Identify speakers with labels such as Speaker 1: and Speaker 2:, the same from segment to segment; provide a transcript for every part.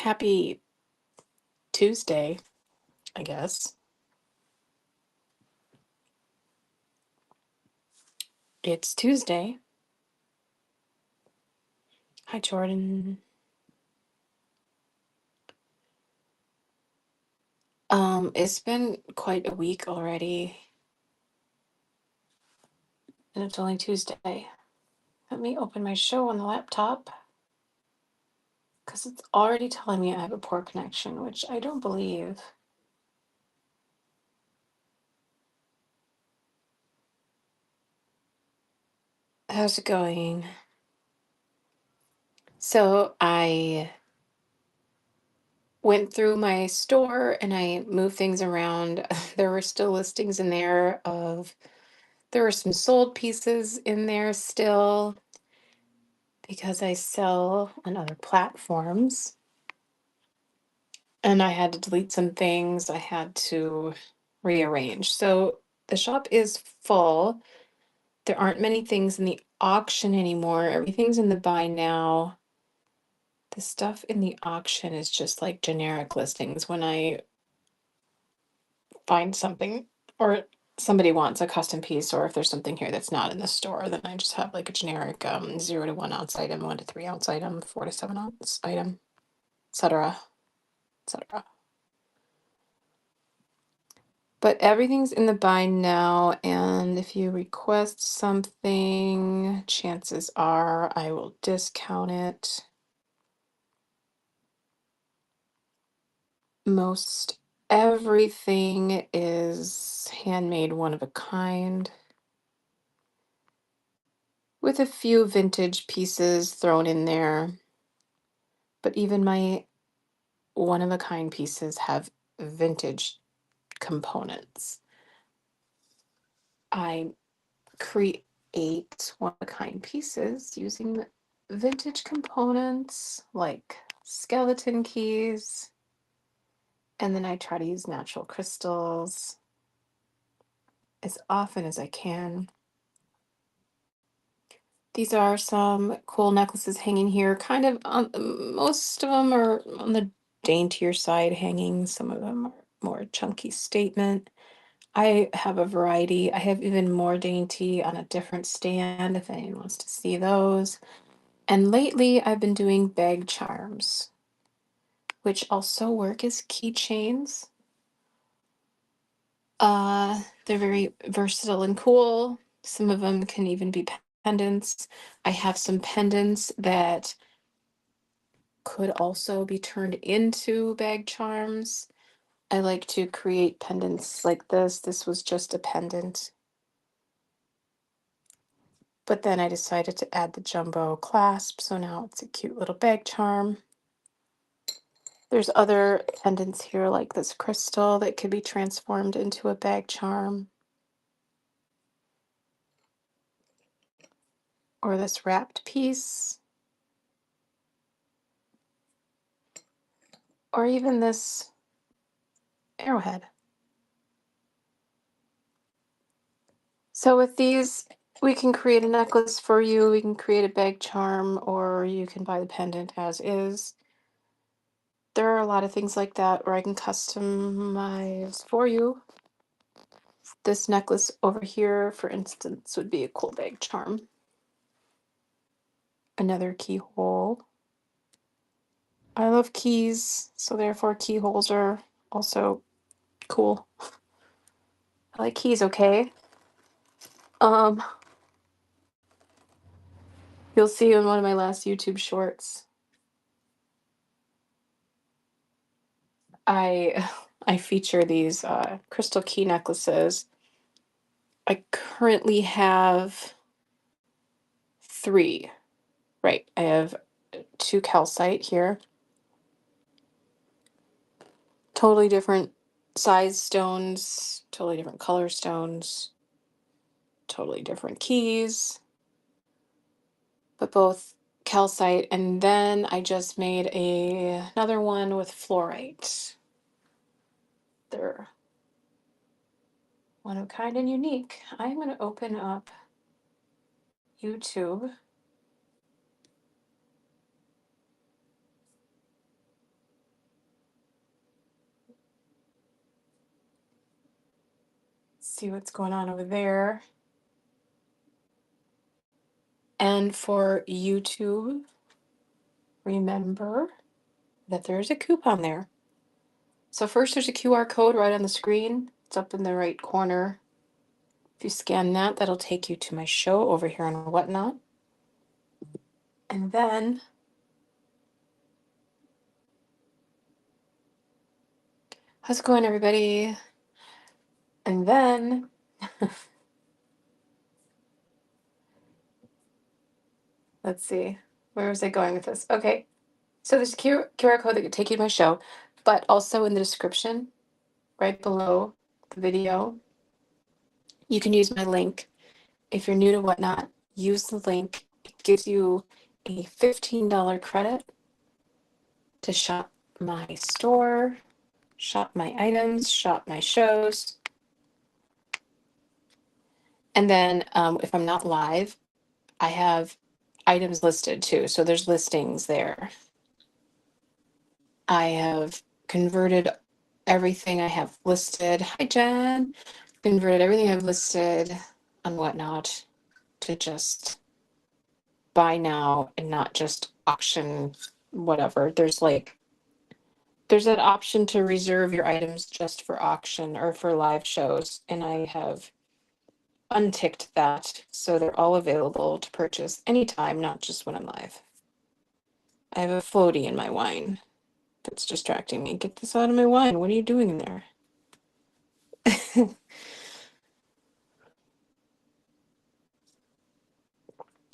Speaker 1: Happy Tuesday, I guess. It's Tuesday. Hi, Jordan. It's been quite a week already, and it's only Tuesday. Let me open my show on the laptop because it's already telling me I have a poor connection, which I don't believe. How's it going? So I went through my store and I moved things around. There were still listings in there were some sold pieces in there still because I sell on other platforms. And I had to delete some things. I had to rearrange. So the shop is full. There aren't many things in the auction anymore. Everything's in the buy now. The stuff in the auction is just like generic listings. When I find something or somebody wants a custom piece, or if there's something here that's not in the store, then I just have like a generic 0 to 1 ounce item, 1 to 3 ounce item, 4 to 7 ounce item, etc. etc. But everything's in the bind now, and if you request something, chances are I will discount it. Most everything is handmade, one of a kind, with a few vintage pieces thrown in there. But even my one of a kind pieces have vintage components. I create one of a kind pieces using vintage components like skeleton keys, and then I try to use natural crystals as often as I can. These are some cool necklaces hanging here, kind of on most of them are on the daintier side hanging, some of them are more chunky statement. I have a variety. I have even more dainty on a different stand if anyone wants to see those. And lately, I've been doing bag charms, which also work as keychains. They're very versatile and cool. Some of them can even be pendants. I have some pendants that could also be turned into bag charms. I like to create pendants like this. This was just a pendant, but then I decided to add the jumbo clasp, so now it's a cute little bag charm. There's other pendants here like this crystal that could be transformed into a bag charm. Or this wrapped piece. Or even this arrowhead. So with these, we can create a necklace for you, we can create a bag charm, or you can buy the pendant as is. There are a lot of things like that where I can customize for you. This necklace over here, for instance, would be a cool bag charm. Another keyhole. I love keys, so therefore keyholes are also cool. I like keys, okay? Um, you'll see in one of my last YouTube shorts, I I feature these crystal key necklaces. I currently have three. Right, I have two calcite here. Totally different size stones, totally different color stones, totally different keys, but both calcite. And then I just made another one with fluorite. They're one of a kind and unique. I'm going to open up YouTube. see what's going on over there. And for YouTube, remember that there's a coupon there. So first there's a QR code right on the screen. It's up in the right corner. If you scan that, that'll take you to my show over here on Whatnot. And then how's it going, everybody? And then let's see, where was I going with this? Okay, so there's a QR code that could take you to my show, but also in the description, right below the video, you can use my link. If you're new to Whatnot, use the link. It gives you a $15 credit to shop my store, shop my items, shop my shows. And then if I'm not live, I have items listed too. So there's listings there. I have converted everything I have listed. Hi, Jen. Converted everything I've listed on Whatnot to just buy now and not just auction whatever. There's an option to reserve your items just for auction or for live shows, and I have unticked that so they're all available to purchase anytime, not just when I'm live. I have a floaty in my wine that's distracting me. Get this out of my wine. What are you doing in there?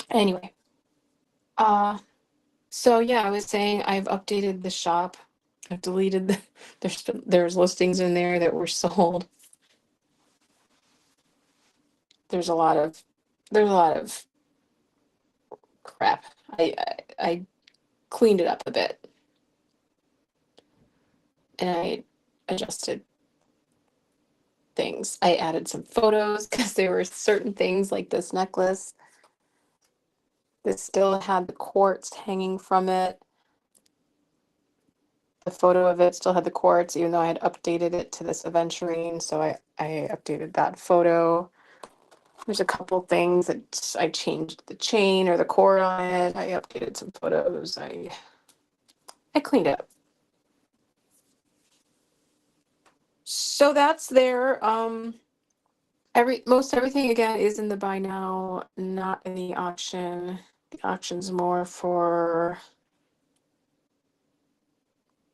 Speaker 1: Anyway, so yeah, I was saying I've updated the shop. I've deleted there's listings in there that were sold. There's a lot of crap. I cleaned it up a bit and I adjusted things. I added some photos because there were certain things like this necklace that still had the quartz hanging from it. The photo of it still had the quartz, even though I had updated it to this aventurine. So I updated that photo. There's a couple things that I changed the chain or the cord on it. I updated some photos. I cleaned it up. So that's there. Most everything again is in the buy now, not in the auction. The auction's more for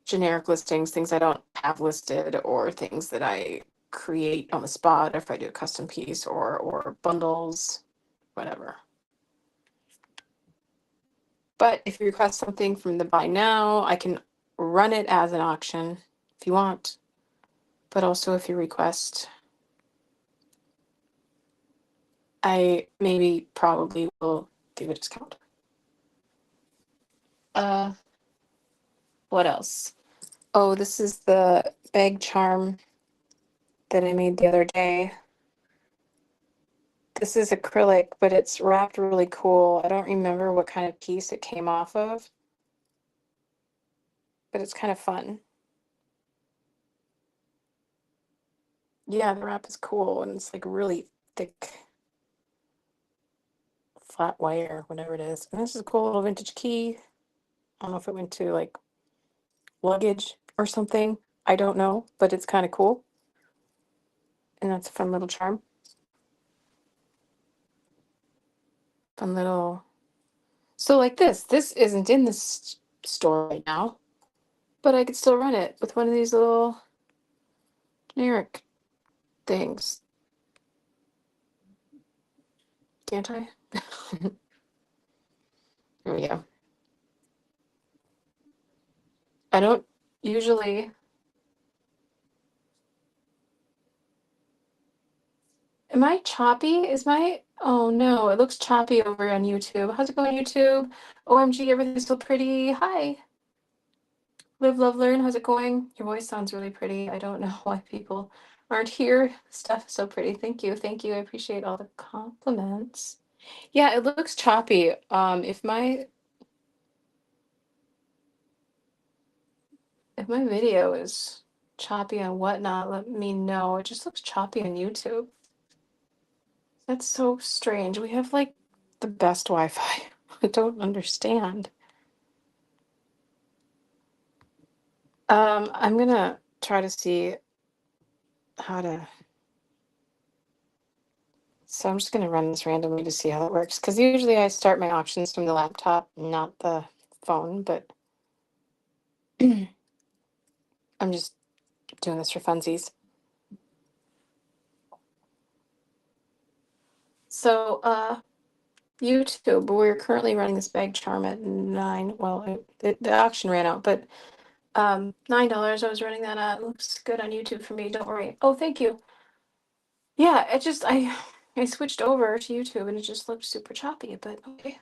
Speaker 1: generic listings, things I don't have listed, or things that I create on the spot if I do a custom piece or bundles, whatever. But if you request something from the buy now, I can run it as an auction if you want. But also if you request, I probably will give a discount. What else? Oh, this is the bag charm that I made the other day. This is acrylic, but it's wrapped really cool. I don't remember what kind of piece it came off of, but it's kind of fun. Yeah, the wrap is cool, and it's like really thick, flat wire, whatever it is. And this is a cool little vintage key. I don't know if it went to like luggage or something. I don't know, but it's kind of cool. And that's a fun little charm. Fun little. So like this isn't in this store right now, but I could still run it with one of these little generic things. Can't I? There we go. I don't usually. Am I choppy? Oh no, it looks choppy over on YouTube. How's it going, YouTube? OMG, everything's so pretty. Hi. Live, love, learn. How's it going? Your voice sounds really pretty. I don't know why people aren't here. Stuff is so pretty. Thank you. Thank you. I appreciate all the compliments. Yeah, it looks choppy. If my video is choppy on Whatnot, let me know. It just looks choppy on YouTube. That's so strange. We have like the best Wi-Fi. I don't understand. I'm gonna try to see how to. So I'm just gonna run this randomly to see how it works. Because usually I start my options from the laptop, not the phone, but I'm just doing this for funsies. So, YouTube, we're currently running this bag charm at nine. Well, the auction ran out, but $9 I was running that at. Looks good on YouTube for me. Don't worry. Oh, thank you. Yeah, it just I switched over to YouTube and it just looked super choppy, but okay.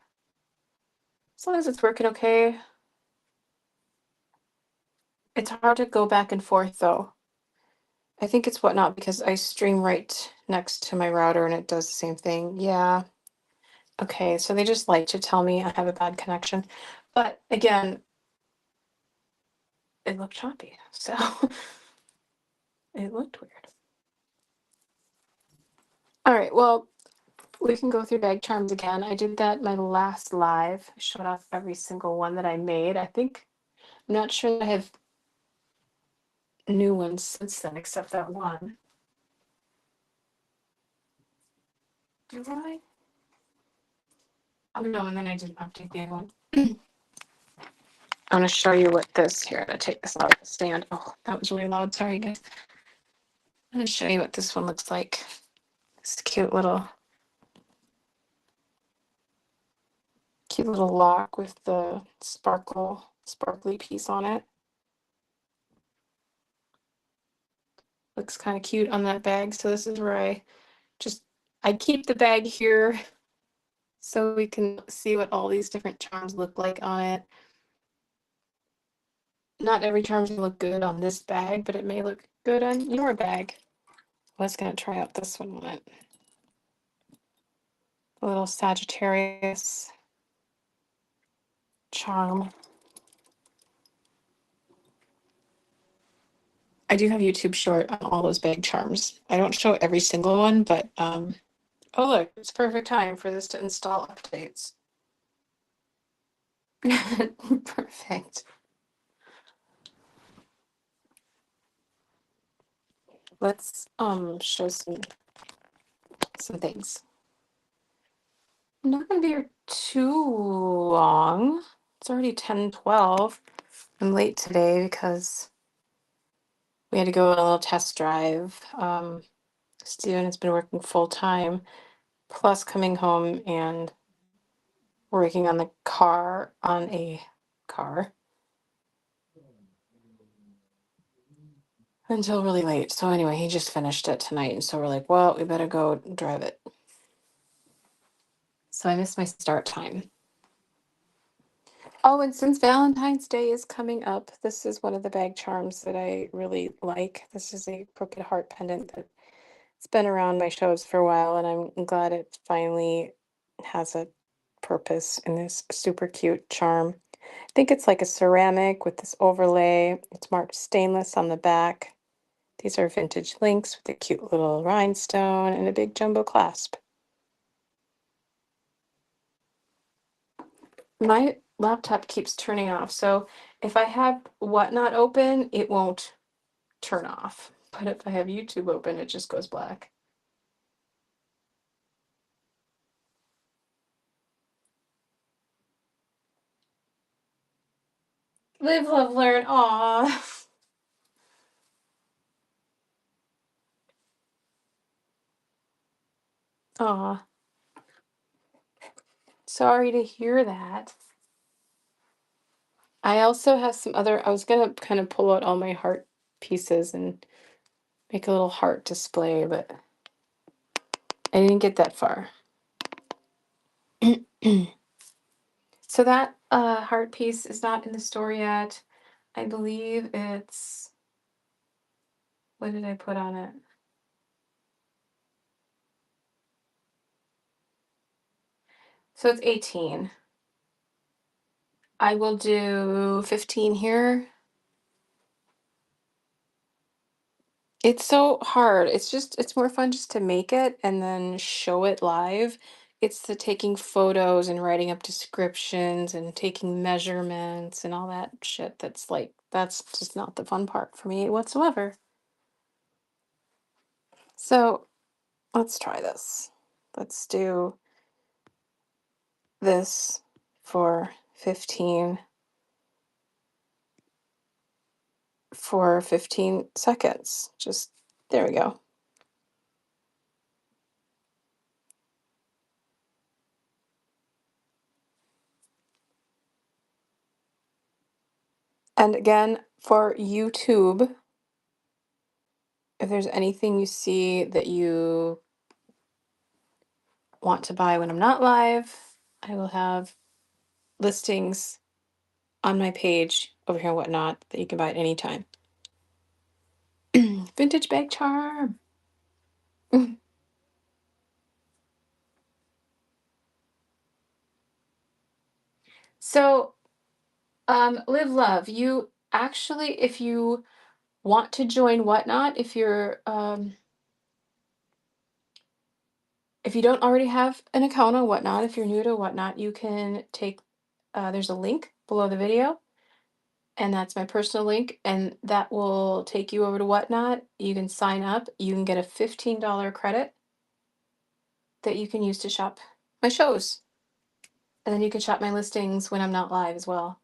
Speaker 1: As long as it's working okay. It's hard to go back and forth though. I think it's whatnot because I stream right next to my router and it does the same thing. Yeah. Okay, so they just like to tell me I have a bad connection. But again, it looked choppy. So it looked weird. All right, well, we can go through bag charms again. I did that my last live. I showed off every single one that I made. I'm not sure that I have new ones since then, except that one. Do I? Oh no, and then I didn't update the other one. I'm gonna show you what this here. I'm gonna take this out of the stand. Oh, that was really loud. Sorry, guys. I'm gonna show you what this one looks like. It's a cute little lock with the sparkly piece on it. Looks kind of cute on that bag. So this is where just I keep the bag here so we can see what all these different charms look like on it. Not every charm's gonna look good on this bag, but it may look good on your bag. I was gonna try out this one on it. A little Sagittarius charm. I do have YouTube short on all those bag charms. I don't show every single one, but oh look, it's perfect time for this to install updates. Perfect. Let's show some things. I'm not gonna be here too long. It's already 10:12. I'm late today because we had to go on a little test drive. Steven has been working full time, plus coming home and working on a car until really late. So anyway, he just finished it tonight, and so we're like, well, we better go drive it. So I missed my start time. Oh, and since Valentine's Day is coming up, this is one of the bag charms that I really like. This is a crooked heart pendant that it's been around my shows for a while, and I'm glad it finally has a purpose in this super cute charm. I think it's like a ceramic with this overlay. It's marked stainless on the back. These are vintage links with a cute little rhinestone and a big jumbo clasp. My laptop keeps turning off, so if I have Whatnot open, it won't turn off. But if I have YouTube open, it just goes black. Live, love, learn. Aw. Aw. Sorry to hear that. I also have some other, I was gonna kind of pull out all my heart pieces and make a little heart display, but I didn't get that far. So that heart piece is not in the store yet. I believe it's, what did I put on it? So it's 18. I will do 15 here. It's so hard. It's more fun just to make it and then show it live. It's the taking photos and writing up descriptions and taking measurements and all that shit that's like that's just not the fun part for me whatsoever. So, let's try this. Let's do this for 15 for 15 seconds. Just there we go. And again, for YouTube, if there's anything you see that you want to buy when I'm not live, I will have listings on my page over here and whatnot that you can buy at any time. Vintage bag charm. So, Live Love, you actually, if you want to join Whatnot, if you don't already have an account on Whatnot, if you're new to Whatnot, you can take there's a link below the video, and that's my personal link, and that will take you over to Whatnot. You can sign up. You can get a $15 credit that you can use to shop my shows, and then you can shop my listings when I'm not live as well.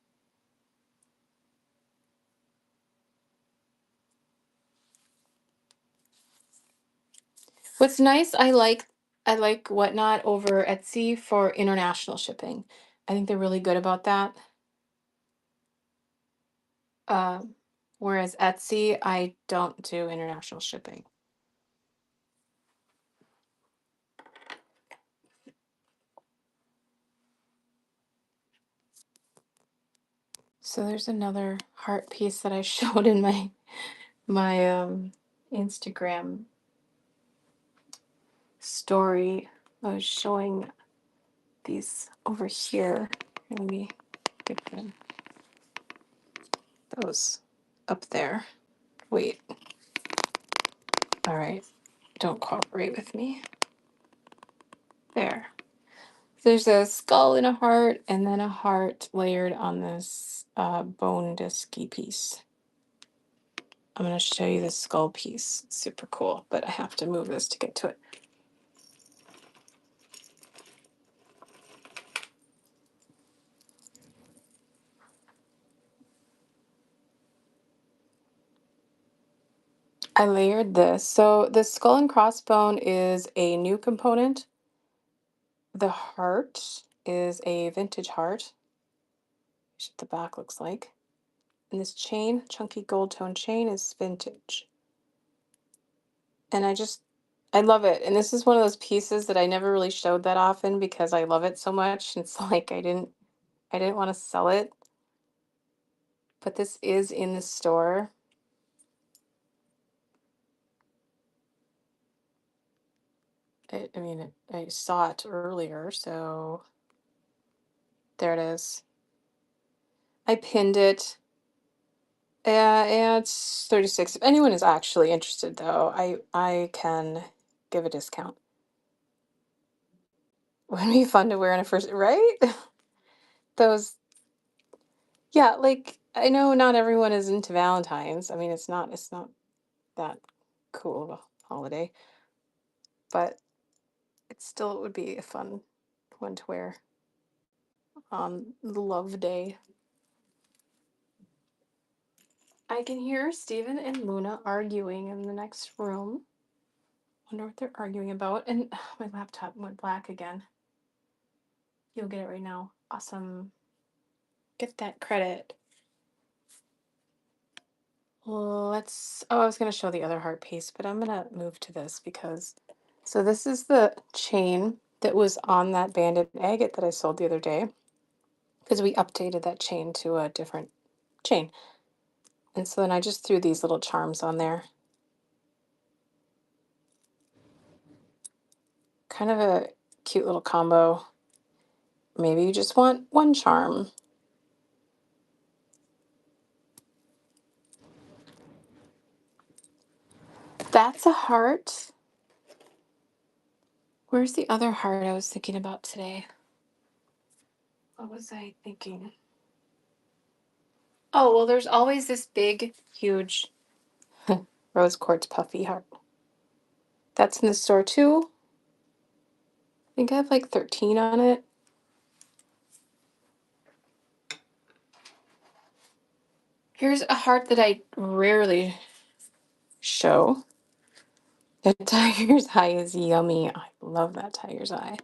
Speaker 1: What's nice, I like Whatnot over Etsy for international shipping. I think they're really good about that. Um, Whereas Etsy, I don't do international shipping. So there's another heart piece that I showed in my Instagram story. I was showing these over here. Let me get those up there. Wait. All right. Don't cooperate with me. There. There's a skull and a heart, and then a heart layered on this bone disky piece. I'm going to show you the skull piece. It's super cool, but I have to move this to get to it. I layered this. So the skull and crossbone is a new component. The heart is a vintage heart. Here's what the back looks like. And this chain, chunky gold tone chain, is vintage. And I love it. And this is one of those pieces that I never really showed that often because I love it so much. It's like I didn't want to sell it, but this is in the store. I saw it earlier, so there it is. I pinned it. Yeah, it's 36. If anyone is actually interested, though, I can give a discount. Would be fun to wear in a first, right? Those, yeah, like I know not everyone is into Valentine's. I mean, it's not that cool of a holiday, but it would be a fun one to wear on Love Day. I can hear Steven and Luna arguing in the next room. Wonder what they're arguing about. And my laptop went black again. You'll get it right now. Awesome. Get that credit. I was going to show the other heart piece, but I'm going to move to this because. So this is the chain that was on that banded agate that I sold the other day because we updated that chain to a different chain. And so then I just threw these little charms on there. Kind of a cute little combo. Maybe you just want one charm. That's a heart. Where's the other heart I was thinking about today? What was I thinking? Oh, well, there's always this big, huge rose quartz puffy heart. That's in the store too. I think I have like 13 on it. Here's a heart that I rarely show. The tiger's eye is yummy. I love that tiger's eye.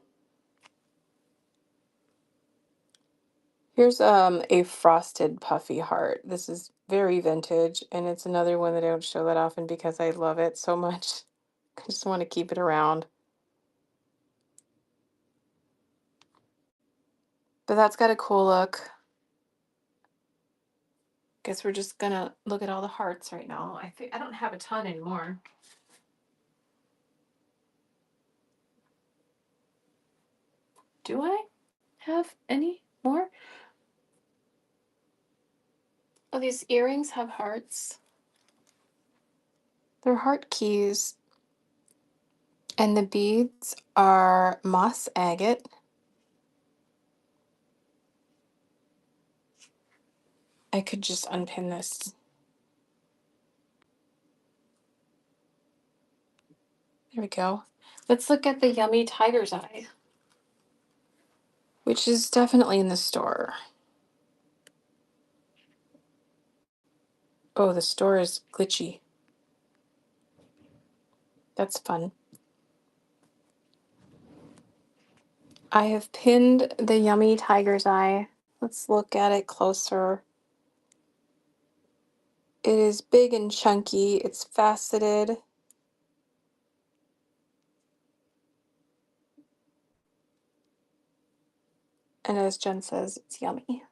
Speaker 1: Here's a frosted puffy heart. This is very vintage, and it's another one that I don't show that often because I love it so much. I just want to keep it around. But that's got a cool look. Guess we're just gonna look at all the hearts right now. I think I don't have a ton anymore. Do I have any more? Oh, these earrings have hearts. They're heart keys. And the beads are moss agate. I could just unpin this. There we go. Let's look at the yummy tiger's eye, which is definitely in the store. Oh, the store is glitchy. That's fun. I have pinned the yummy tiger's eye. Let's look at it closer. It is big and chunky. It's faceted. And as Jen says, it's yummy.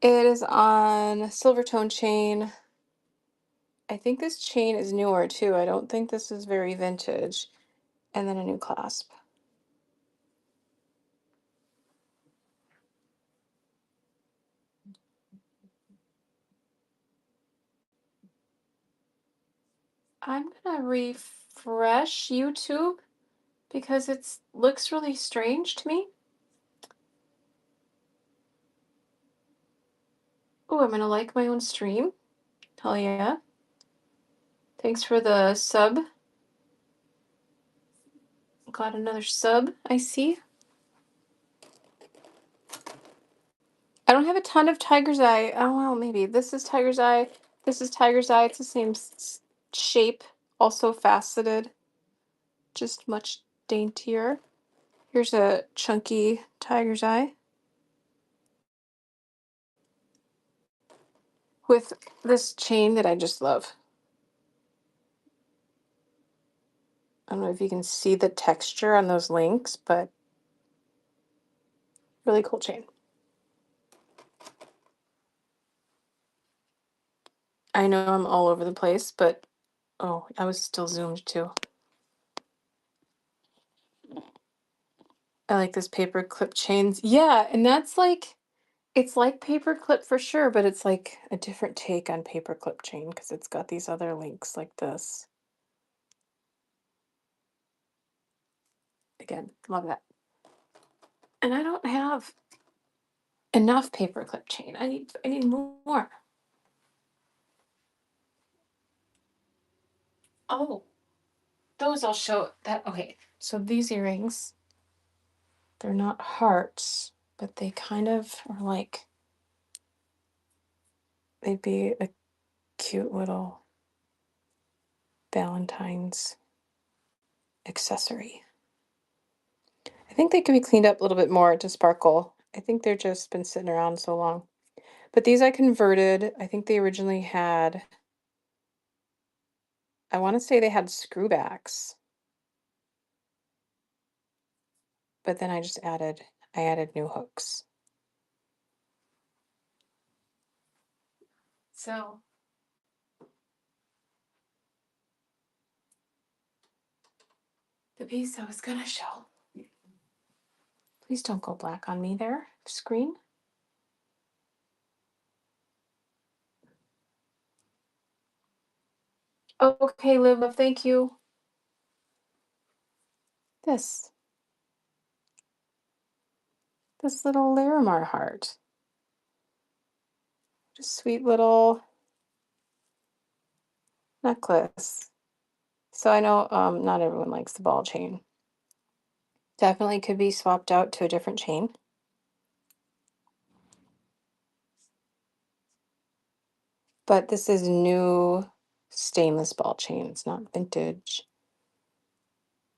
Speaker 1: It is on silver tone chain. I think this chain is newer too. I don't think this is very vintage. And then a new clasp. I'm gonna refresh YouTube because it's looks really strange to me. Oh, I'm gonna like my own stream. Hell yeah. Thanks for the sub. Got another sub, I see. I don't have a ton of tiger's eye. Oh, well, maybe. This is tiger's eye. This is tiger's eye. It's the same shape, also faceted, just much daintier. Here's a chunky tiger's eye with this chain that I just love. I don't know if you can see the texture on those links, but really cool chain. I know I'm all over the place, but oh, I was still zoomed too. I like this paper clip chains. Yeah, and that's like it's like paper clip for sure, but it's like a different take on paper clip chain because it's got these other links like this. Again, love that. And I don't have enough paper clip chain. I need more. Oh, those I'll show that okay. So these earrings, they're not hearts, but they kind of are like they'd be a cute little Valentine's accessory. I think they could be cleaned up a little bit more to sparkle. I think they're just been sitting around so long. But these I converted. I think they originally had, I want to say they had screwbacks, but then I added new hooks. So the piece I was gonna show Please don't go black on me there, screen. Okay, Liv, love, thank you. This, this little Larimar heart. Just sweet little necklace. So I know not everyone likes the ball chain. Definitely could be swapped out to a different chain. But this is new stainless ball chain. It's not vintage.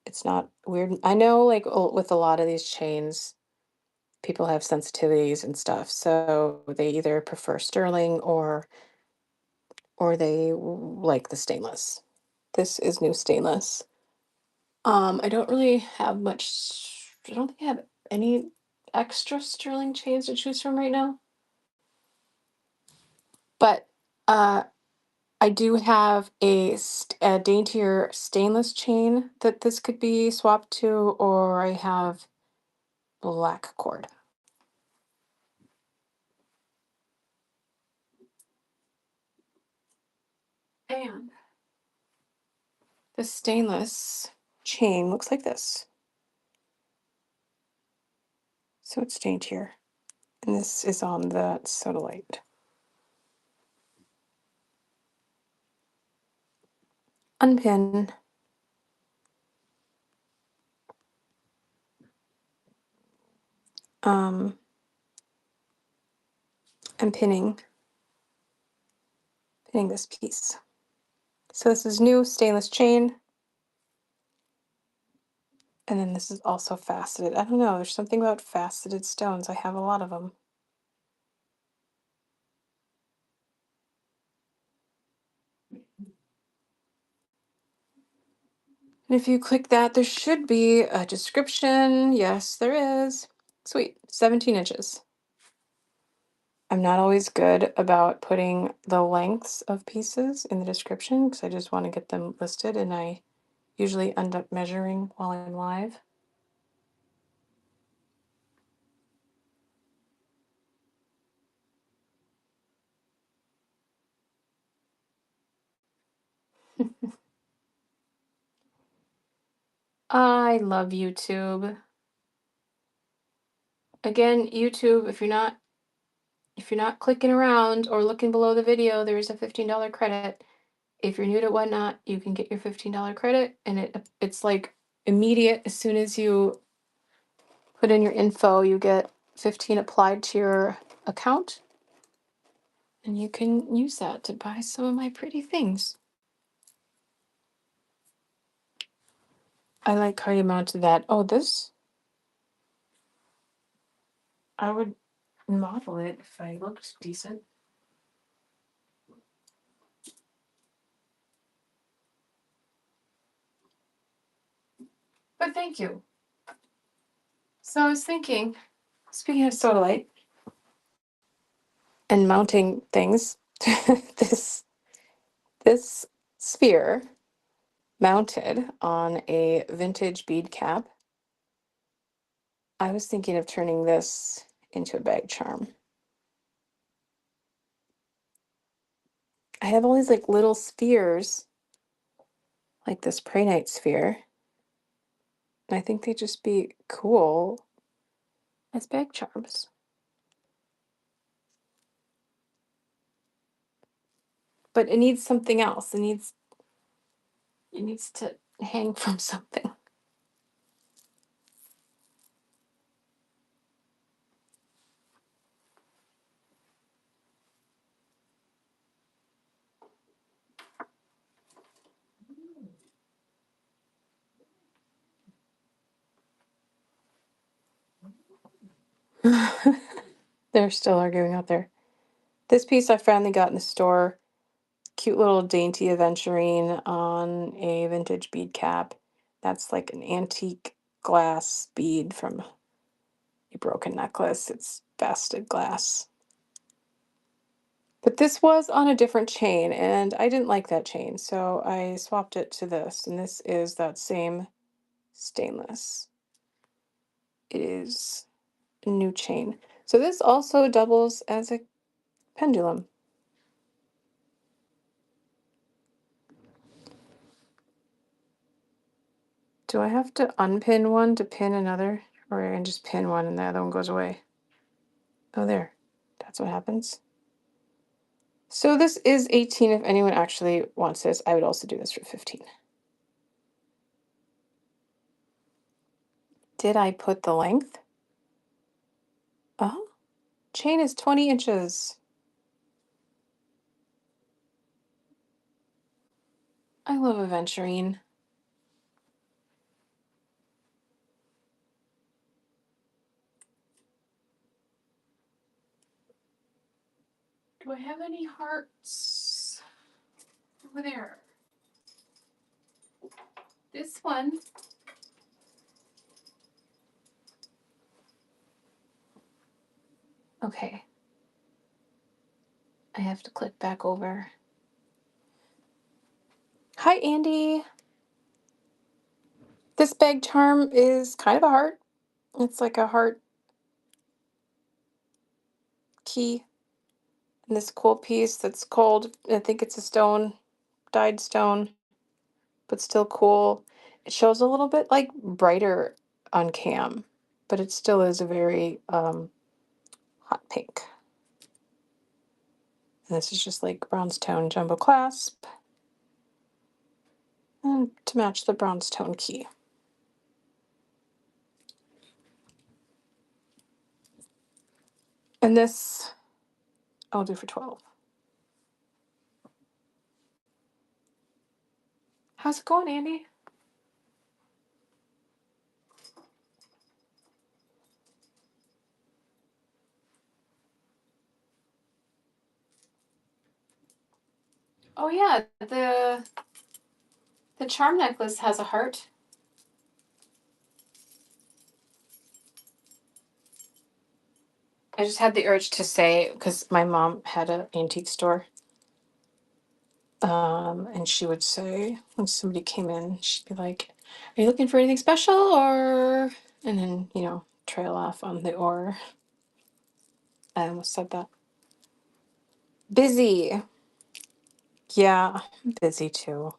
Speaker 1: It's not weird. I know, like, with a lot of these chains, people have sensitivities and stuff, so they either prefer sterling or they like the stainless. This is new stainless. I don't really have much. I don't think I have any extra sterling chains to choose from right now. But I do have a daintier stainless chain that this could be swapped to, or I have black cord. And the stainless chain looks like this. So it's daintier. And this is on the sodalite. Unpin. Um, I'm pinning this piece. So this is new stainless chain. And then this is also faceted. I don't know, there's something about faceted stones. I have a lot of them. And if you click that, there should be a description. Yes, there is. Sweet, 17 inches. I'm not always good about putting the lengths of pieces in the description because I just want to get them listed, and I usually end up measuring while I'm live. I love YouTube. Again, YouTube, if you're not clicking around or looking below the video, there's a $15 credit. If you're new to Whatnot, you can get your $15 credit, and it's like immediate. As soon as you put in your info, you get 15 applied to your account, and you can use that to buy some of my pretty things. I like how you mounted that. Oh, this, I would model it if I looked decent. But thank you. So I was thinking, speaking of sodalite and mounting things, this this sphere mounted on a vintage bead cap. I was thinking of turning this into a bag charm. I have all these like little spheres, like this Prehnite sphere, and I think they'd just be cool as bag charms. But it needs something else. It needs to hang from something. They're still arguing out there. This piece I finally got in the store. Cute little dainty aventurine on a vintage bead cap. That's like an antique glass bead from a broken necklace. It's basted glass. But this was on a different chain, and I didn't like that chain, so I swapped it to this, and this is that same stainless. it is a new chain. So this also doubles as a pendulum. Do I have to unpin one to pin another? Or I can just pin one and the other one goes away? Oh, there. That's what happens. So this is 18 if anyone actually wants this. I would also do this for 15. Did I put the length? Oh, chain is 20 inches. I love aventurine. Do I have any hearts? Over there. This one. Okay. I have to click back over. Hi, Andy. This bag charm is kind of a heart. It's like a heart key. And this cool piece that's called, I think it's a stone, dyed stone, but still cool. It shows a little bit like brighter on cam, but it still is a very hot pink. And this is just like Bronzestone jumbo clasp, and to match the Bronzestone key. And this I'll do for 12. How's it going, Andy? Oh yeah, the charm necklace has a heart. I just had the urge to say, because my mom had an antique store, and she would say when somebody came in, she'd be like, "Are you looking for anything special, or?" And then trail off on the or. I almost said that. Busy. Yeah, I'm busy too.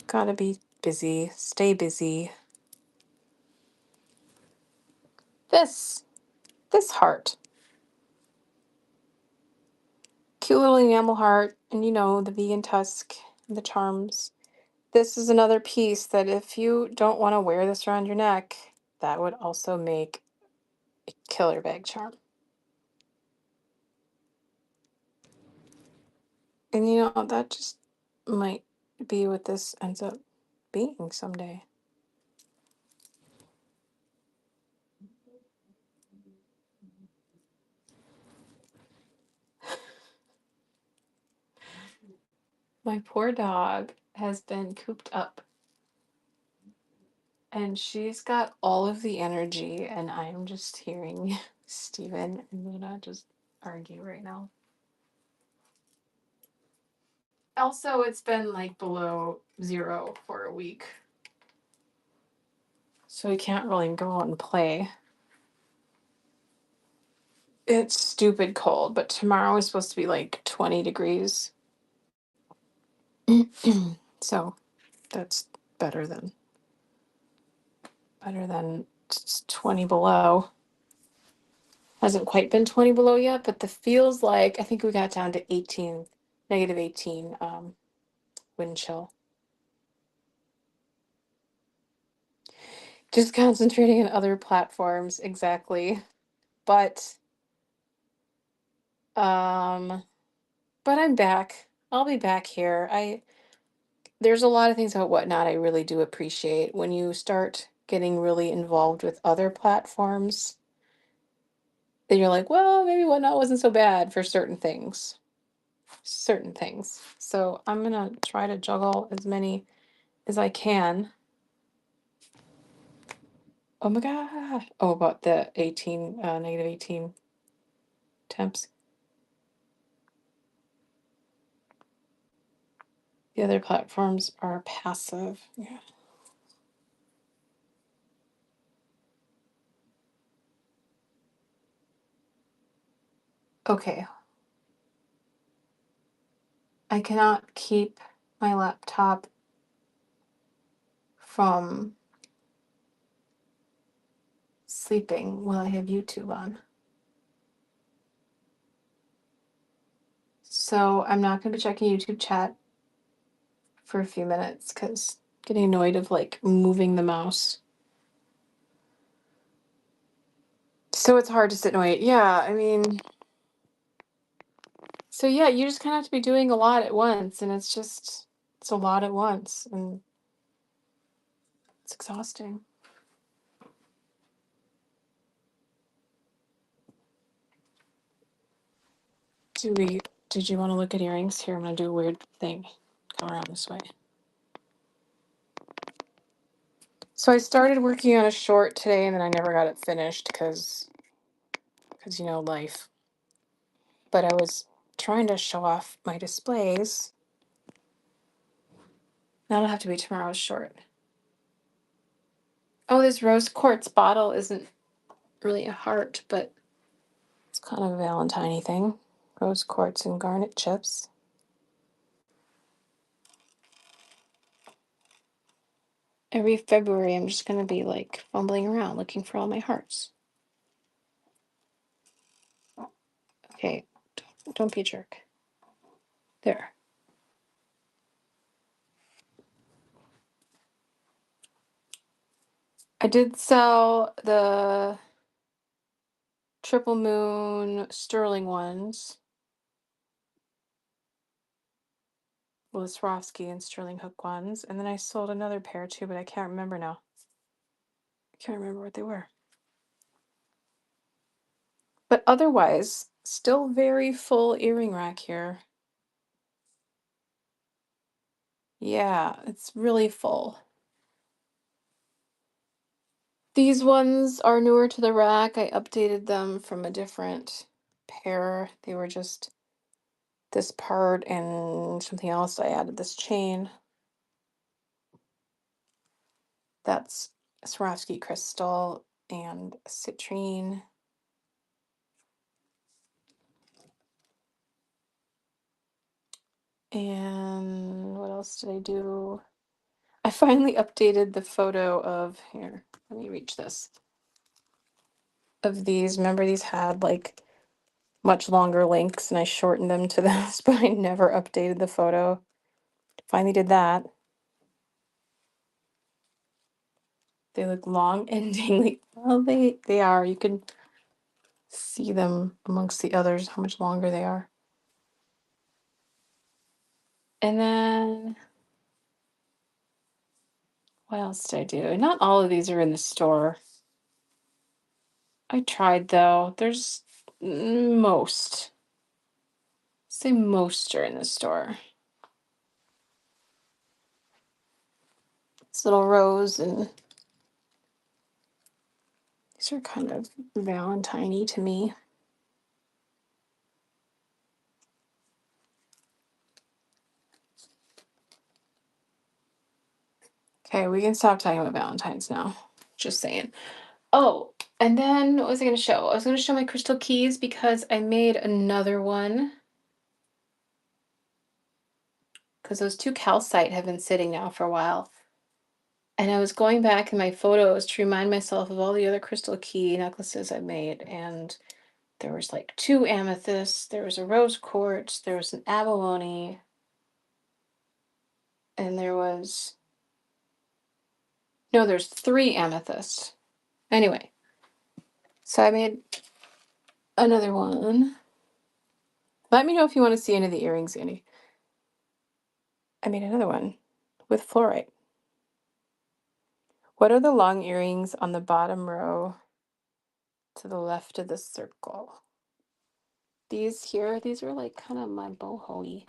Speaker 1: Gotta be busy. Stay busy. This this heart, cute little enamel heart, and the vegan tusk, and the charms. This is another piece that if you don't want to wear this around your neck, that would also make a killer bag charm. And that just might be what this ends up being someday. My poor dog has been cooped up and she's got all of the energy, and I'm just hearing Steven and Luna just argue right now. Also, it's been like below zero for a week. So we can't really go out and play. It's stupid cold, but tomorrow is supposed to be like 20 degrees. So that's better than 20 below. Hasn't quite been 20 below yet, but the feels like I think we got down to 18, negative 18 wind chill. Just concentrating on other platforms, exactly. But um but I'm back. I'll be back here. There's a lot of things about Whatnot I really do appreciate. When you start getting really involved with other platforms, then you're like, well, maybe Whatnot wasn't so bad for certain things. Certain things. So I'm gonna try to juggle as many as I can. Oh my god. Oh, about the 18, negative 18 temps. The other platforms are passive. Yeah. Okay, I cannot keep my laptop from sleeping while I have YouTube on. So I'm not going to be checking YouTube chat for a few minutes because getting annoyed of like moving the mouse. So it's hard to sit and wait. Yeah, I mean, so yeah, you just kind of have to be doing a lot at once, and it's a lot at once, and it's exhausting. Did you want to look at earrings? Here, I'm gonna do a weird thing. Go around this way. So I started working on a short today, and then I never got it finished because life. But I was trying to show off my displays. That'll have to be tomorrow's short. Oh, this rose quartz bottle isn't really a heart, but it's kind of a Valentine-y thing. Rose quartz and garnet chips. Every February, I'm just gonna be like fumbling around looking for all my hearts. Okay, don't be a jerk. There. I did sell the triple moon sterling ones. Well, the Swarovski and sterling hook ones. And then I sold another pair too, but I can't remember now. I can't remember what they were. But otherwise, still very full earring rack here. Yeah, it's really full. These ones are newer to the rack. I updated them from a different pair. They were just this part and something else. I added this chain. That's Swarovski crystal and citrine. And what else did I do? I finally updated the photo of here. Let me reach this. Of these. Remember these had like much longer links and I shortened them to this, but I never updated the photo. Finally did that. They look long endingly. Well, they are. You can see them amongst the others, how much longer they are. And then what else did I do? Not all of these are in the store. I tried though. There's most. Say most are in the store. This little rose and these are kind of Valentine-y to me. Okay, we can stop talking about Valentine's now. Just saying. Oh, and then what was I going to show? I was going to show my crystal keys because I made another one. Because those two calcite have been sitting now for a while. And I was going back in my photos to remind myself of all the other crystal key necklaces I made. And there was like two amethysts, there was a rose quartz, there was an abalone, and there's three amethysts. Anyway, so I made another one. Let me know if you want to see any of the earrings, Andy. I made another one with fluorite. What are the long earrings on the bottom row to the left of the circle? These here, these are like kind of my boho-y.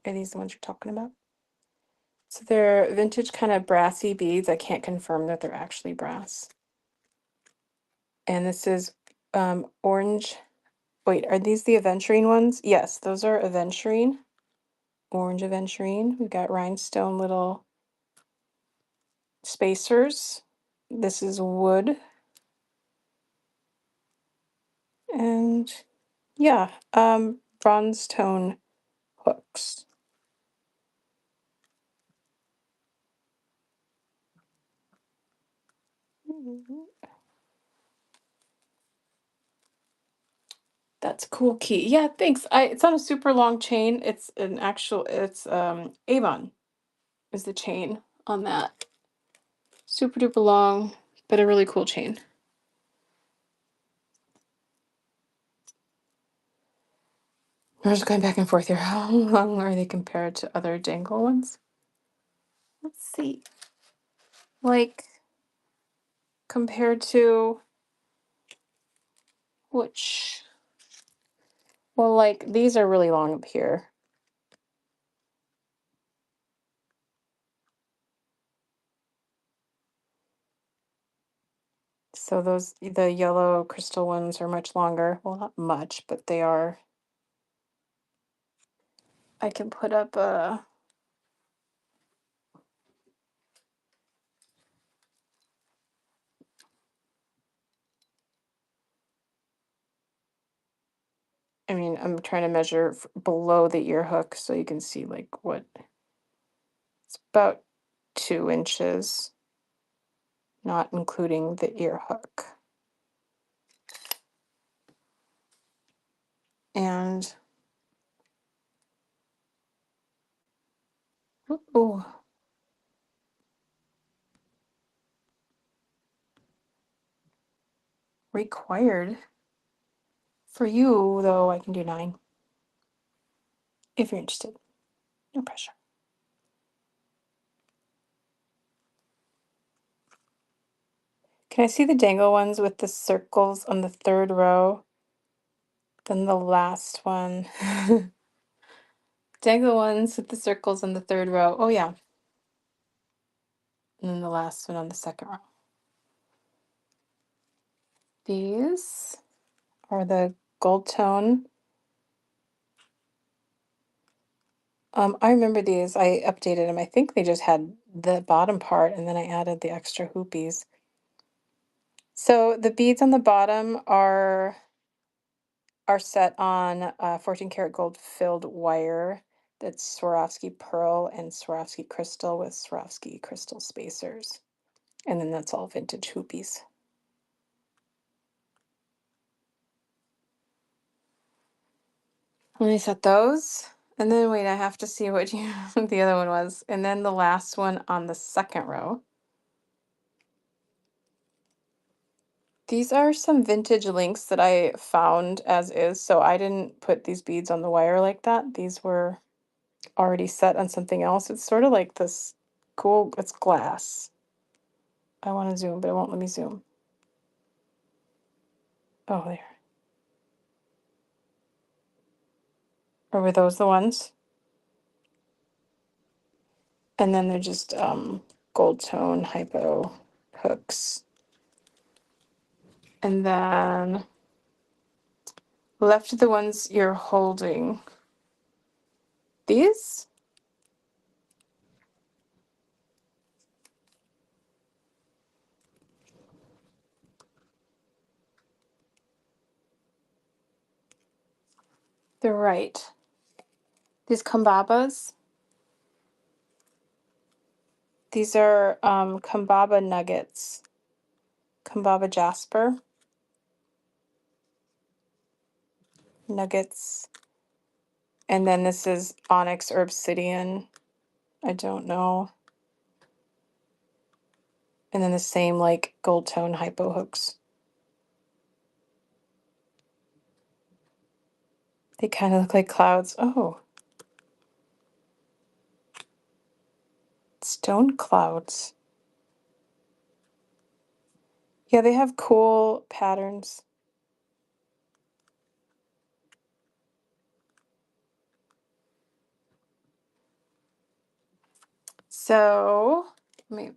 Speaker 1: Are these the ones you're talking about? So they're vintage kind of brassy beads. I can't confirm that they're actually brass. And this is orange. Wait, are these the aventurine ones? Yes, those are aventurine. Orange aventurine. We've got rhinestone little spacers. This is wood. And yeah, bronze tone hooks. Mhm. That's a cool key. Yeah, thanks. It's on a super long chain. It's Avon is the chain on that. Super duper long, but a really cool chain. We're just going back and forth here. How long are they compared to other dangle ones? Let's see. Like compared to which, well, like these are really long up here. So the yellow crystal ones are much longer. Well, not much, but they are. I can put up a. I mean, I'm trying to measure below the ear hook so you can see like what it's about 2 inches, not including the ear hook. And oh, required for you though. I can do 9 if you're interested. No pressure. Can I see the dangle ones with the circles on the third row? Then the last one. Dangle ones with the circles on the third row. Oh yeah. And then the last one on the second row. These are the gold tone. I remember these. I updated them. I think they just had the bottom part and then I added the extra hoopies. So the beads on the bottom are set on 14 karat gold filled wire. That's Swarovski pearl and Swarovski crystal with Swarovski crystal spacers. And then that's all vintage hoopies. Let me set those. And then wait, I have to see what the other one was. And then the last one on the second row. These are some vintage links that I found as is, so I didn't put these beads on the wire like that. These were already set on something else. It's sort of like this cool, it's glass. I want to zoom, but it won't let me zoom. Oh, there. Or were those the ones? And then they're just gold tone hypo hooks. And then left the ones you're holding. These? They're right. These kambabas. These are kambaba nuggets. Kambaba jasper. Nuggets. And then this is onyx or obsidian. I don't know. And then the same like gold tone hypo hooks. They kind of look like clouds. Oh, stone clouds. Yeah, they have cool patterns. So, let me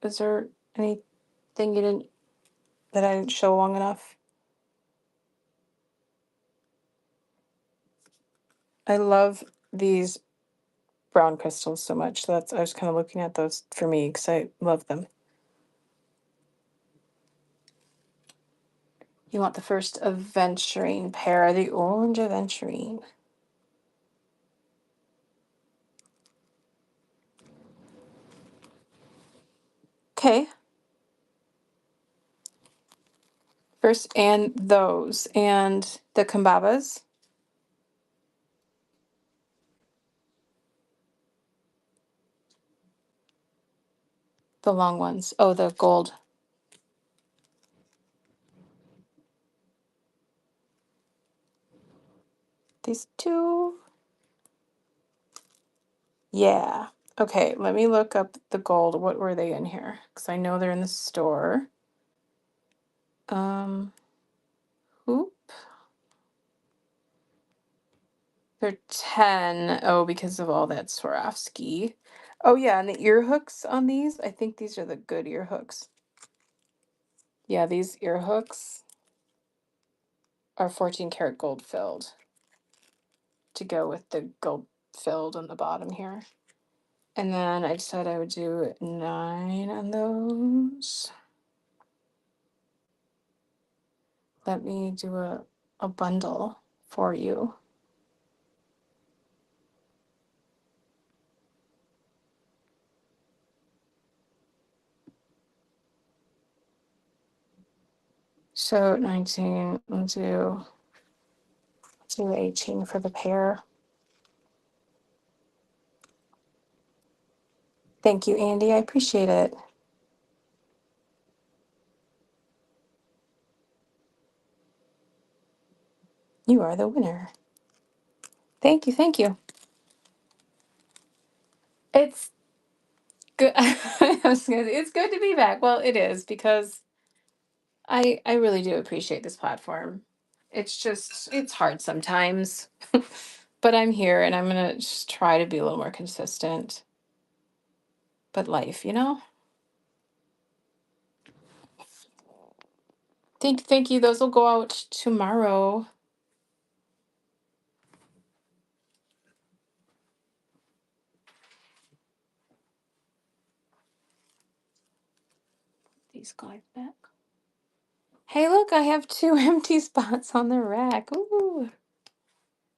Speaker 1: is there anything you didn't, that I didn't show long enough? I love these brown crystals so much. So I was kind of looking at those for me because I love them. You want the first aventurine pair, the orange aventurine. Okay. First, and those, and the Kambabas, the long ones. Oh, the gold. These two. Yeah. Okay, let me look up the gold. What were they in here? Because I know they're in the store. Um, oop. They're 10. Oh, because of all that Swarovski. Oh, yeah, and the ear hooks on these, I think these are the good ear hooks. Yeah, these ear hooks are 14 karat gold filled to go with the gold filled on the bottom here. And then I decided I would do 9 on those. Let me do a bundle for you. So 19, do 18 for the pair. Thank you, Andy. I appreciate it. You are the winner. Thank you, thank you. It's good. It's good to be back. Well, it is because I really do appreciate this platform. It's hard sometimes, but I'm here and I'm gonna just try to be a little more consistent. But life, you know? Thank you. Those will go out tomorrow. These guys back. Hey, look, I have 2 empty spots on the rack. Ooh.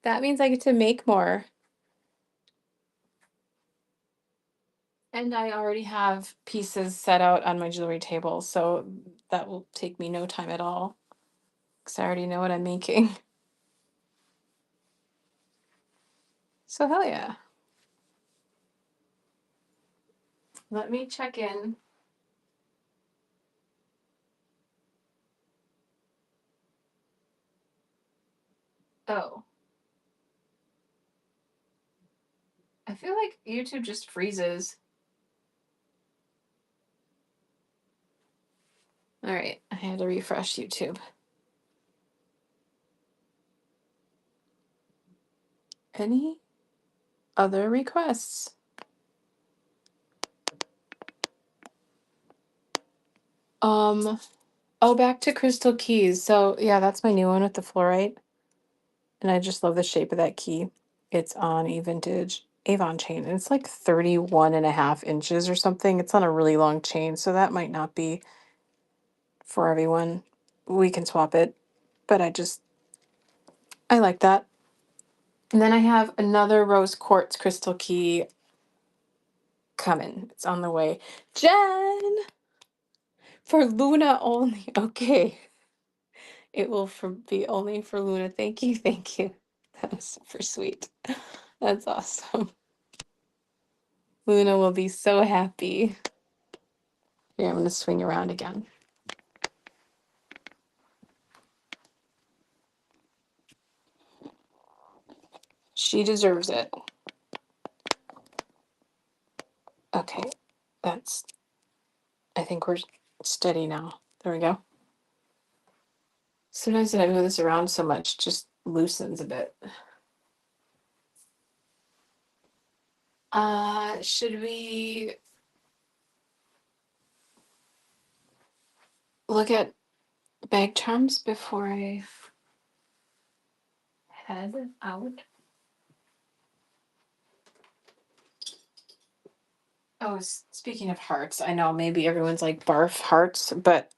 Speaker 1: That means I get to make more. And I already have pieces set out on my jewelry table, so that will take me no time at all. Because I already know what I'm making. So hell yeah. Let me check in. Oh. I feel like YouTube just freezes. All right, I had to refresh YouTube. Any other requests? Oh, back to Crystal Keys. So yeah, that's my new one with the fluorite. And I just love the shape of that key. It's on a vintage Avon chain. And it's like 31 and a half inches or something. It's on a really long chain, so that might not be for everyone. We can swap it. But I like that. And then I have another rose quartz crystal key coming. It's on the way. Jen! For Luna only. Okay. It will be only for Luna. Thank you. Thank you. That was super sweet. That's awesome. Luna will be so happy. Here, I'm going to swing around again. She deserves it. Okay. I think we're steady now. There we go. Sometimes when I move this around so much, it just loosens a bit. Should we look at bag charms before I head out? Oh, speaking of hearts, I know maybe everyone's like barf hearts, but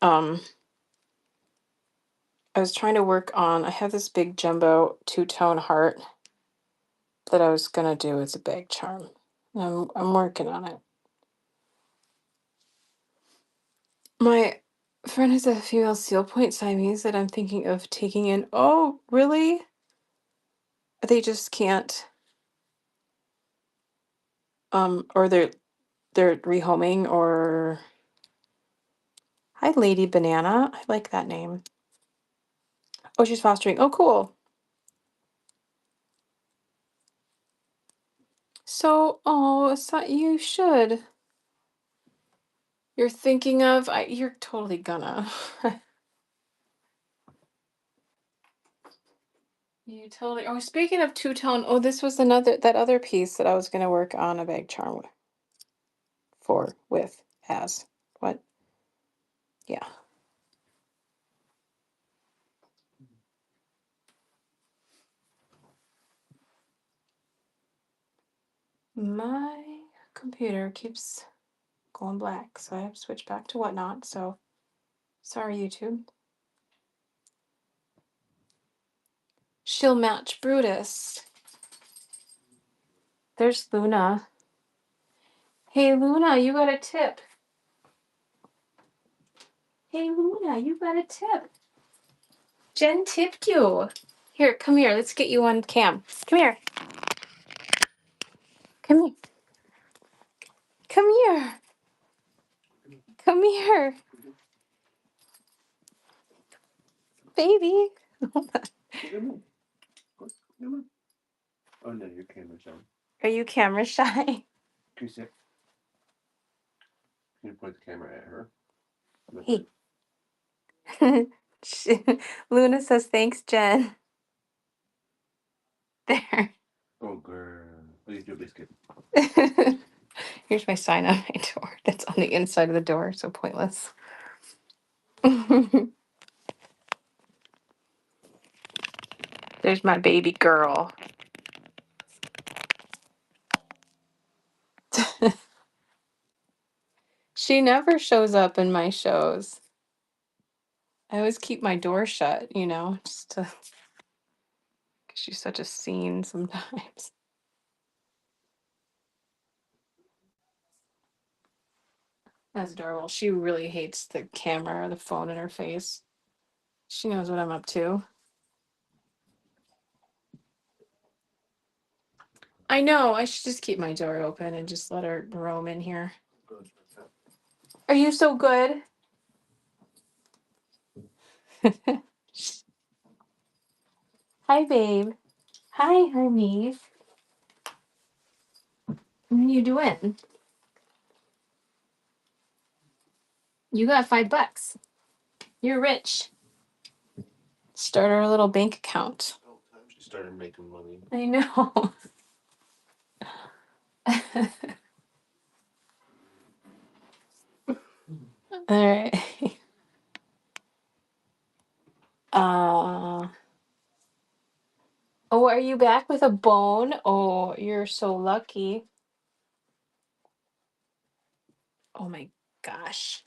Speaker 1: I was trying to work on, I have this big jumbo two-tone heart that I was gonna do as a bag charm. I'm working on it. My friend has a female seal point Siamese that I'm thinking of taking in. Oh, really? They just can't, or they're rehoming, or hi, Lady Banana. I like that name. Oh, she's fostering. Oh, cool. So, oh, so you should. You're thinking of, you're totally gonna. You totally. Oh, speaking of two tone, oh, this was that other piece that I was gonna work on a bag charm with as what? Yeah. My computer keeps going black, so I have to switch back to Whatnot. So sorry, YouTube. She'll match Brutus. There's Luna. Hey, Luna, you got a tip. Hey, Luna, you got a tip. Jen tipped you. Here, come here. Let's get you on cam. Come here. Come here. Come here. Come here. Baby.
Speaker 2: Oh no, your camera's on.
Speaker 1: Are you camera shy?
Speaker 2: Can you sit? Can you point the camera at her?
Speaker 1: Hey. Luna says thanks, Jen. There.
Speaker 2: Oh girl. Please do a biscuit.
Speaker 1: Here's my sign on my door that's on the inside of the door, so pointless. There's my baby girl. She never shows up in my shows. I always keep my door shut, just to, because she's such a scene sometimes. That's adorable. She really hates the camera or the phone in her face. She knows what I'm up to. I know, I should just keep my door open and just let her roam in here. Are you so good? Hi, babe. Hi, honey. What are you doing? You got $5. You're rich. Start our little bank account.
Speaker 2: She started making money.
Speaker 1: I know. All right. Uh, oh, are you back with a bone? Oh, you're so lucky. Oh my gosh.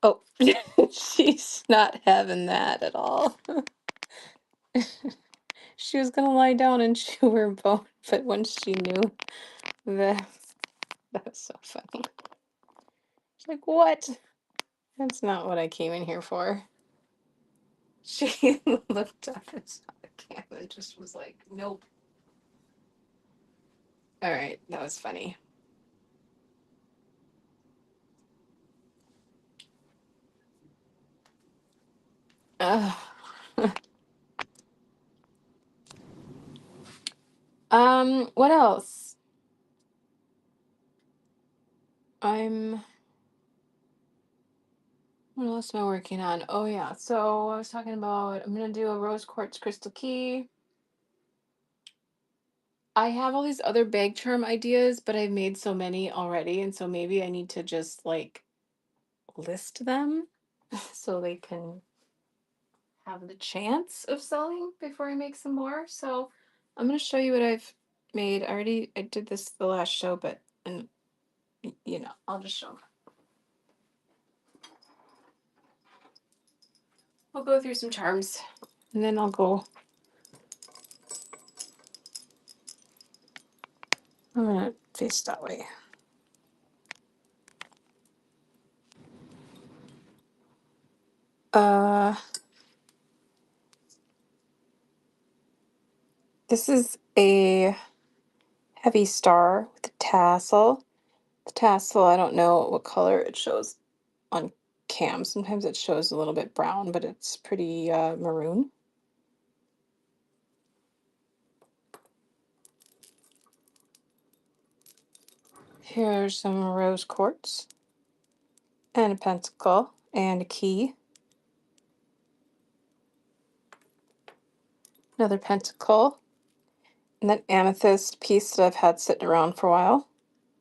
Speaker 1: Oh, she's not having that at all. She was gonna lie down and chew her bone, but once she knew that, that was so funny. She's like, what? That's not what I came in here for. She looked up and saw the camera and just was like, nope. All right, that was funny. Ugh. What else? I'm What else am I working on? Oh yeah, so I was talking about I'm gonna do a rose quartz crystal key. I have all these other bag charm ideas, but I've made so many already, and so maybe I need to just like list them so they can have the chance of selling before I make some more. So I'm gonna show you what I've made. I did this the last show, but and I'll just show them. We'll go through some charms, and then I'll go. I'm gonna face that way. This is a heavy star with a tassel. The tassel, I don't know what color it shows on cam. Sometimes it shows a little bit brown, but it's pretty maroon. Here's some rose quartz and a pentacle and a key. Another pentacle. And that amethyst piece that I've had sitting around for a while.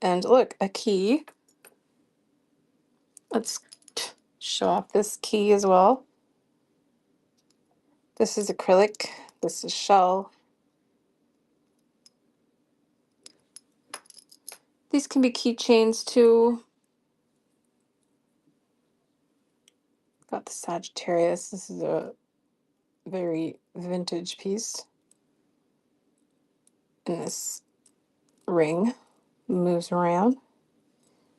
Speaker 1: And look, a key. Let's show off this key as well. This is acrylic. This is shell. These can be keychains too. Got the Sagittarius. This is a very vintage piece. And this ring moves around.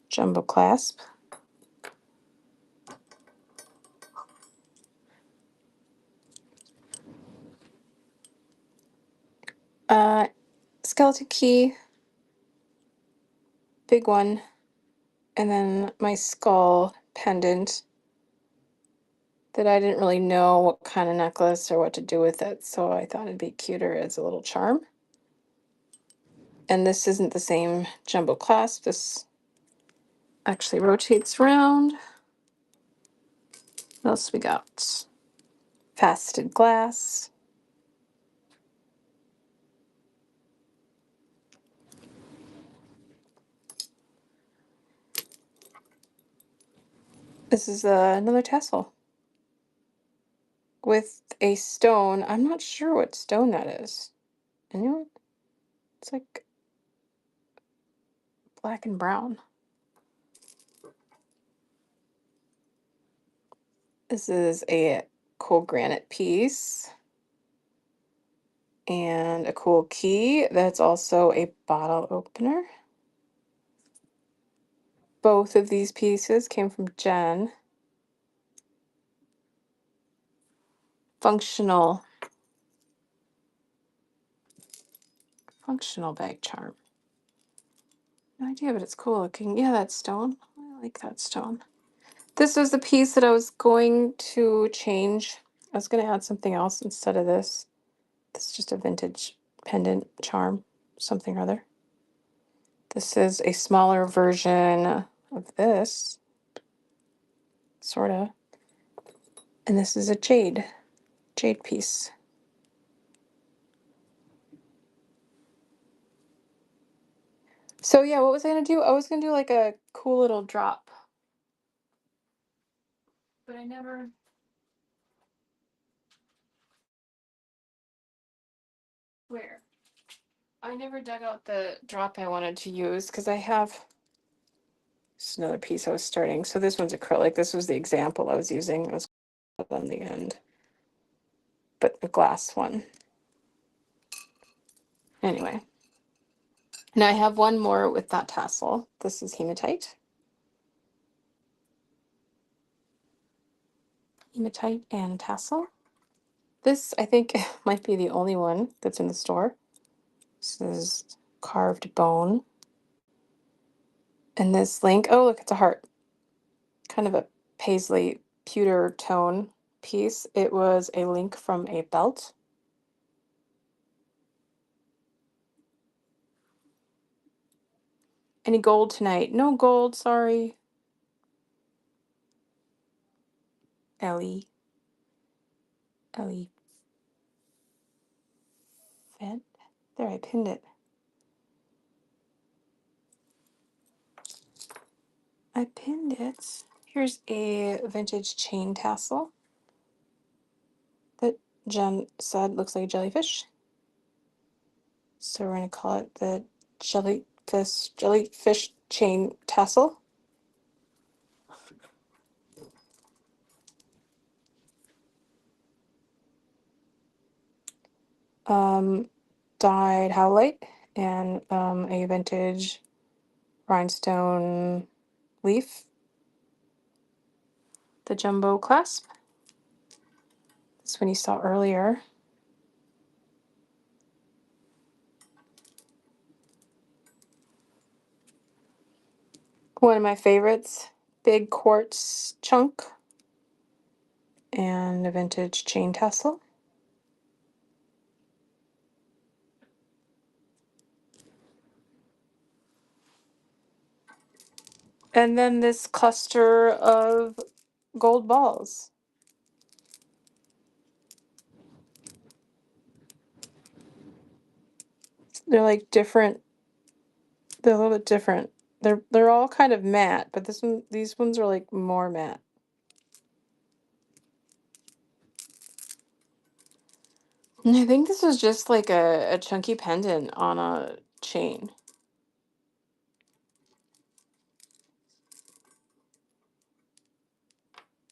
Speaker 1: Jumbo clasp. Skeleton key. Big one. And then my skull pendant that I didn't really know what kind of necklace or what to do with it, so I thought it'd be cuter as a little charm. And this isn't the same jumbo clasp. This actually rotates around. What else we got? Faceted glass. This is another tassel with a stone. I'm not sure what stone that is. Anyone? It's like black and brown. This is a cool granite piece and a cool key that's also a bottle opener. Both of these pieces came from Jen. Functional bag charm. No idea, but it's cool looking. Yeah, that stone. I like that stone. This was the piece that I was going to change. I was going to add something else instead of this. This is just a vintage pendant charm, something or other. This is a smaller version of this, sort of. And this is a jade piece. So yeah, what was I gonna do? I was gonna do like a cool little drop. But I never. Where? I never dug out the drop I wanted to use because I have. This is another piece I was starting. So this one's acrylic. This was the example I was using. It was on the end. But a glass one. Anyway. Now I have one more with that tassel. This is hematite. Hematite and tassel. This, I think, might be the only one that's in the store. This is carved bone. And this link, oh, look, it's a heart. Kind of a paisley pewter tone piece. It was a link from a belt. Any gold tonight? No gold, sorry. Ellie. Fed? There, I pinned it. I pinned it. Here's a vintage chain tassel that Jen said looks like a jellyfish. So we're going to call it the jellyfish chain tassel. Dyed howlite and a vintage rhinestone leaf. The jumbo clasp. This one you saw earlier. One of my favorites, big quartz chunk and a vintage chain tassel. And then this cluster of gold balls. They're like different. They're a little bit different. They're all kind of matte, but these ones are like more matte. And I think this was just like a chunky pendant on a chain.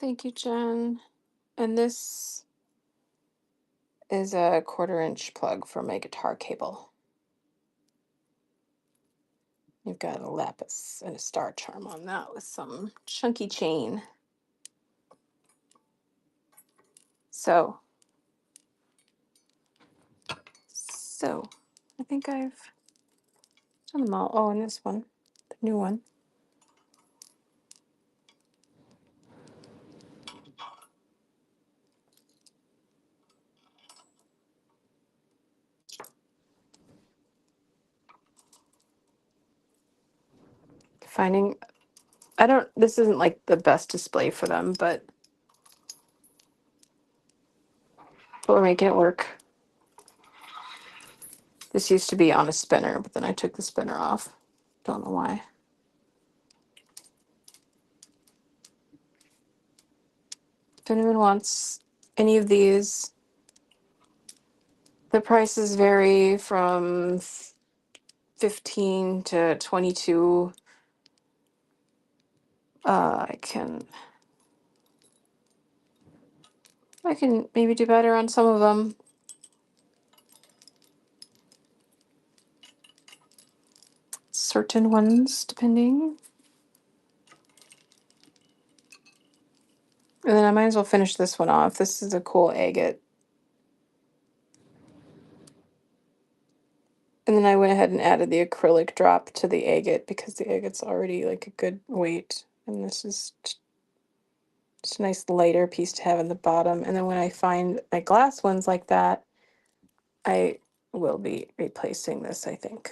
Speaker 1: Thank you, Jen. And this is a 1/4 inch plug for my guitar cable. You've got a lapis and a star charm on that with some chunky chain. So I think I've done them all. Oh, and this one, the new one. This isn't like the best display for them, but we're making it work. This used to be on a spinner, but then I took the spinner off. Don't know why. If anyone wants any of these, the prices vary from 15 to 22. I can maybe do better on some of them. Certain ones, depending. And then I might as well finish this one off. This is a cool agate. And then I went ahead and added the acrylic drop to the agate because the agate's already like a good weight. And this is just a nice lighter piece to have in the bottom. And then when I find my glass ones like that, I will be replacing this, I think.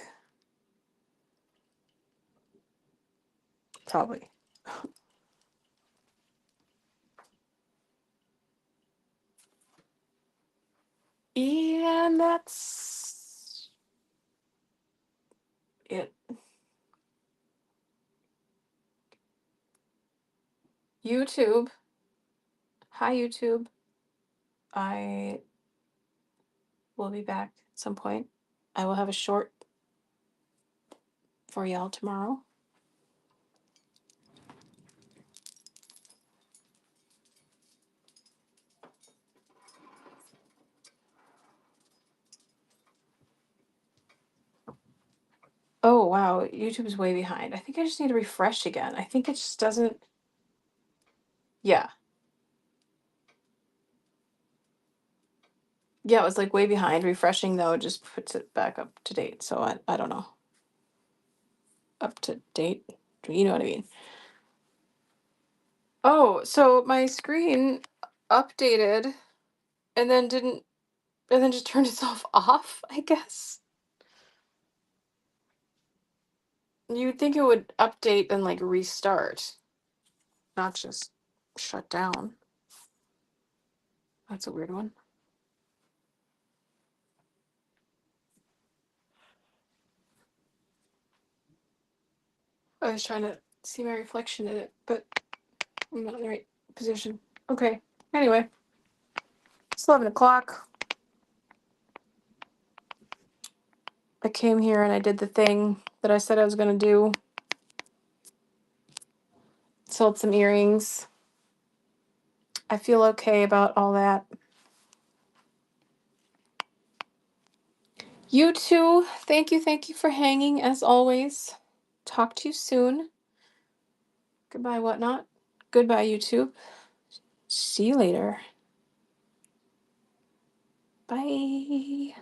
Speaker 1: Probably. And that's it. YouTube. Hi, YouTube. I will be back at some point. I will have a short for y'all tomorrow. Oh, wow. YouTube is way behind. I think I just need to refresh again. I think it just doesn't. Yeah. Yeah, it was like way behind. Refreshing, though, just puts it back up to date. So I don't know. Up to date? You know what I mean? Oh, so my screen updated and then didn't, and then just turned itself off, I guess. You'd think it would update and like restart, not just shut down. That's a weird one. I was trying to see my reflection in it, but I'm not in the right position. Okay. Anyway, it's 11 o'clock. I came here and I did the thing that I said I was going to do. Sold some earrings. I feel okay about all that. You too. Thank you for hanging as always. Talk to you soon. Goodbye, whatnot. Goodbye, YouTube. See you later. Bye.